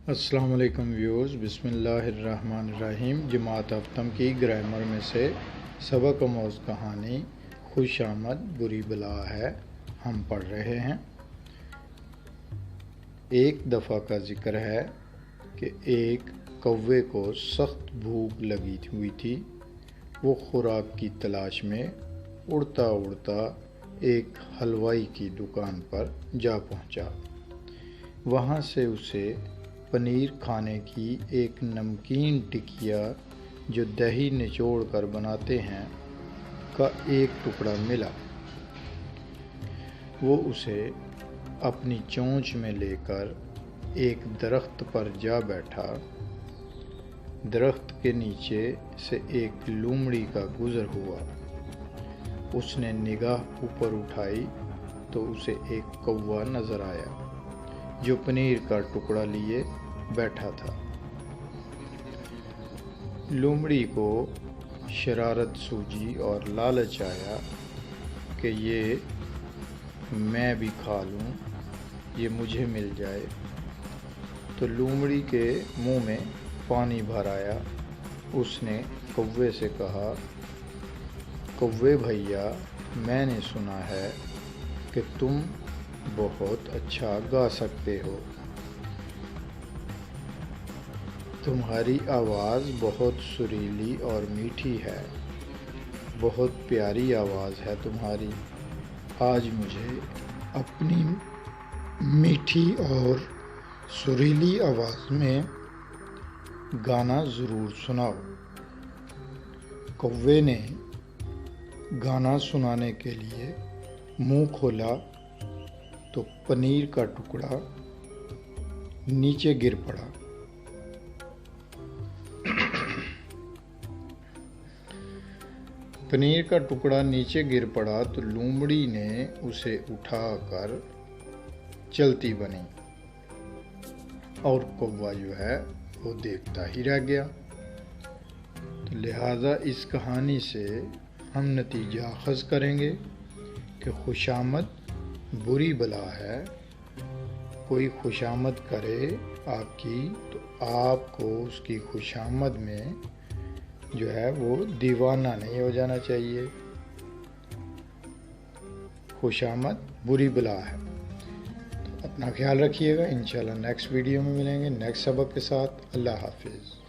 السلام علیکم ویورز، بسم اللہ الرحمن الرحیم۔ جماعت ہفتم کی گرامر میں سے سبق آموز کہانی خوش آمد بری بلا ہے ہم پڑھ رہے ہیں۔ ایک دفعہ کا ذکر ہے کہ ایک کوے کو سخت بھوک لگی ہوئی تھی۔ وہ خوراک کی تلاش میں اڑتا اڑتا ایک حلوائی کی دکان پر جا پہنچا۔ وہاں سے اسے پنیر کھانے کی ایک نمکین ٹکیا جو دہی نچوڑ کر بناتے ہیں کا ایک ٹکڑا ملا۔ وہ اسے اپنی چونچ میں لے کر ایک درخت پر جا بیٹھا۔ درخت کے نیچے سے ایک لومڑی کا گزر ہوا۔ اس نے نگاہ اوپر اٹھائی تو اسے ایک کوا نظر آیا جو پنیر کا ٹکڑا لیے بیٹھا تھا۔ لومڑی کو شرارت سوجی اور لالچ آیا کہ یہ میں بھی کھا لوں، یہ مجھے مل جائے۔ تو لومڑی کے منہ میں پانی بھر آیا۔ اس نے کوے سے کہا، کوے بھیا، میں نے سنا ہے کہ تم بہت اچھا گا سکتے ہو۔ تمہاری آواز بہت سریلی اور میٹھی ہے، بہت پیاری آواز ہے تمہاری۔ آج مجھے اپنی میٹھی اور سریلی آواز میں گانا ضرور سناؤ۔ کوے نے گانا سنانے کے لیے منہ کھولا تو پنیر کا ٹکڑا نیچے گر پڑا۔ پنیر کا ٹکڑا نیچے گر پڑا تو لومڑی نے اسے اٹھا کر چلتی بنی اور کوا جو ہے وہ دیکھتا ہی رہ گیا۔ تو لہٰذا اس کہانی سے ہم نتیجہ اخذ کریں گے کہ خوشامد بری بلا ہے۔ کوئی خوشامد کرے آپ کی تو آپ کو اس کی خوشامد میں جو ہے وہ دیوانہ نہیں ہو جانا چاہیے۔ خوشامد بری بلا ہے۔ تو اپنا خیال رکھیے گا۔ انشاءاللہ نیکسٹ ویڈیو میں ملیں گے نیکسٹ سبق کے ساتھ۔ اللہ حافظ۔